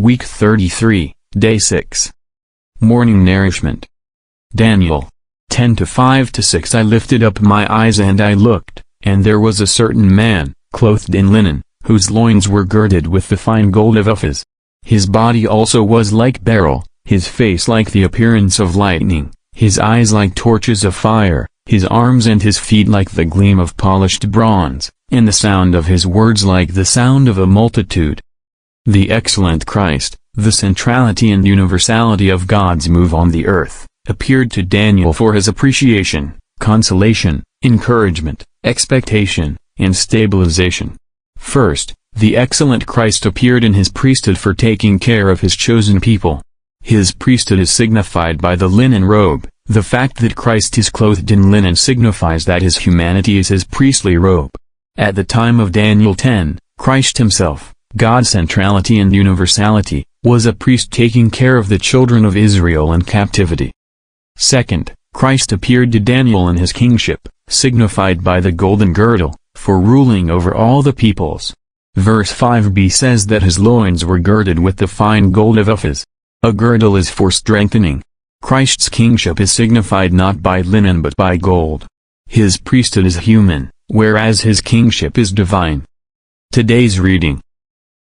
Week 33, Day 6. Morning Nourishment. Daniel 10:5-6. I lifted up my eyes and I looked, and there was a certain man, clothed in linen, whose loins were girded with the fine gold of Uphaz. His body also was like beryl, his face like the appearance of lightning, his eyes like torches of fire, his arms and his feet like the gleam of polished bronze, and the sound of his words like the sound of a multitude. The excellent Christ, the centrality and universality of God's move on the earth, appeared to Daniel for his appreciation, consolation, encouragement, expectation, and stabilization. First, the excellent Christ appeared in his priesthood for taking care of his chosen people. His priesthood is signified by the linen robe. The fact that Christ is clothed in linen signifies that his humanity is his priestly robe. At the time of Daniel 10, Christ himself, God's centrality and universality, was a priest taking care of the children of Israel in captivity. Second, Christ appeared to Daniel in his kingship, signified by the golden girdle, for ruling over all the peoples. Verse 5b says that his loins were girded with the fine gold of Uphaz. A girdle is for strengthening. Christ's kingship is signified not by linen but by gold. His priesthood is human, whereas his kingship is divine. Today's reading.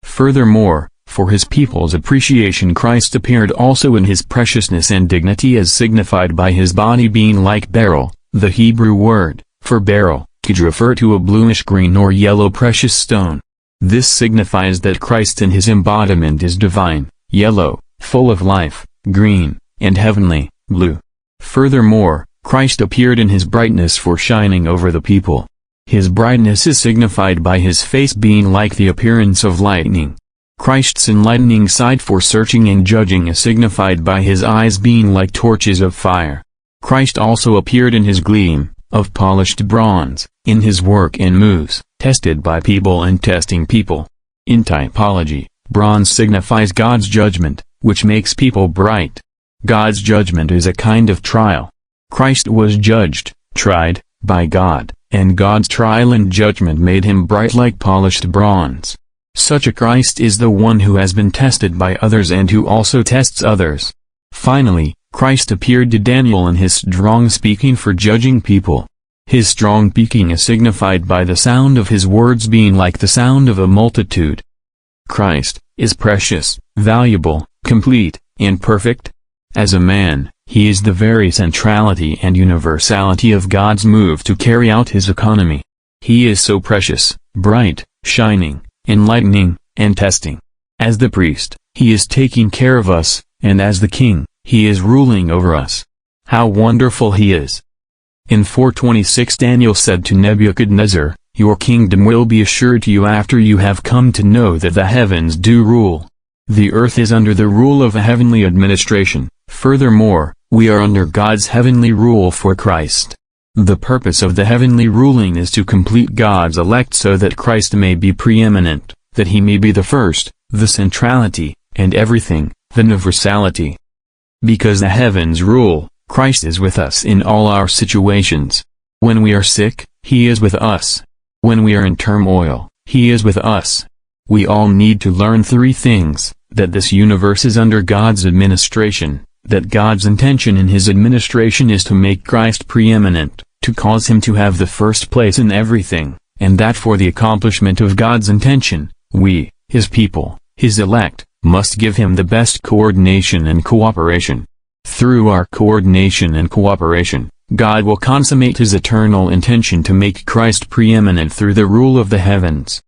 Furthermore, for his people's appreciation Christ appeared also in his preciousness and dignity as signified by his body being like beryl. The Hebrew word for beryl could refer to a bluish-green or yellow precious stone. This signifies that Christ in his embodiment is divine, yellow, full of life, green, and heavenly, blue. Furthermore, Christ appeared in his brightness for shining over the people. His brightness is signified by his face being like the appearance of lightning. Christ's enlightening side for searching and judging is signified by his eyes being like torches of fire. Christ also appeared in his gleam, of polished bronze, in his work and moves, tested by people and testing people. In typology, bronze signifies God's judgment, which makes people bright. God's judgment is a kind of trial. Christ was judged, tried, by God, and God's trial and judgment made him bright like polished bronze. Such a Christ is the one who has been tested by others and who also tests others. Finally, Christ appeared to Daniel in his strong speaking for judging people. His strong speaking is signified by the sound of his words being like the sound of a multitude. Christ is precious, valuable, complete, and perfect. As a man, he is the very centrality and universality of God's move to carry out his economy. He is so precious, bright, shining, enlightening, and testing. As the priest, he is taking care of us, and as the king, he is ruling over us. How wonderful he is! In 4:26 Daniel said to Nebuchadnezzar, "Your kingdom will be assured to you after you have come to know that the heavens do rule. The earth is under the rule of a heavenly administration. Furthermore, we are under God's heavenly rule for Christ. The purpose of the heavenly ruling is to complete God's elect so that Christ may be preeminent, that he may be the first, the centrality, and everything, the universality. Because the heavens rule, Christ is with us in all our situations. When we are sick, he is with us. When we are in turmoil, he is with us. We all need to learn three things: that this universe is under God's administration, that God's intention in his administration is to make Christ preeminent, to cause him to have the first place in everything, and that for the accomplishment of God's intention, we, his people, his elect, must give him the best coordination and cooperation. Through our coordination and cooperation, God will consummate his eternal intention to make Christ preeminent through the rule of the heavens.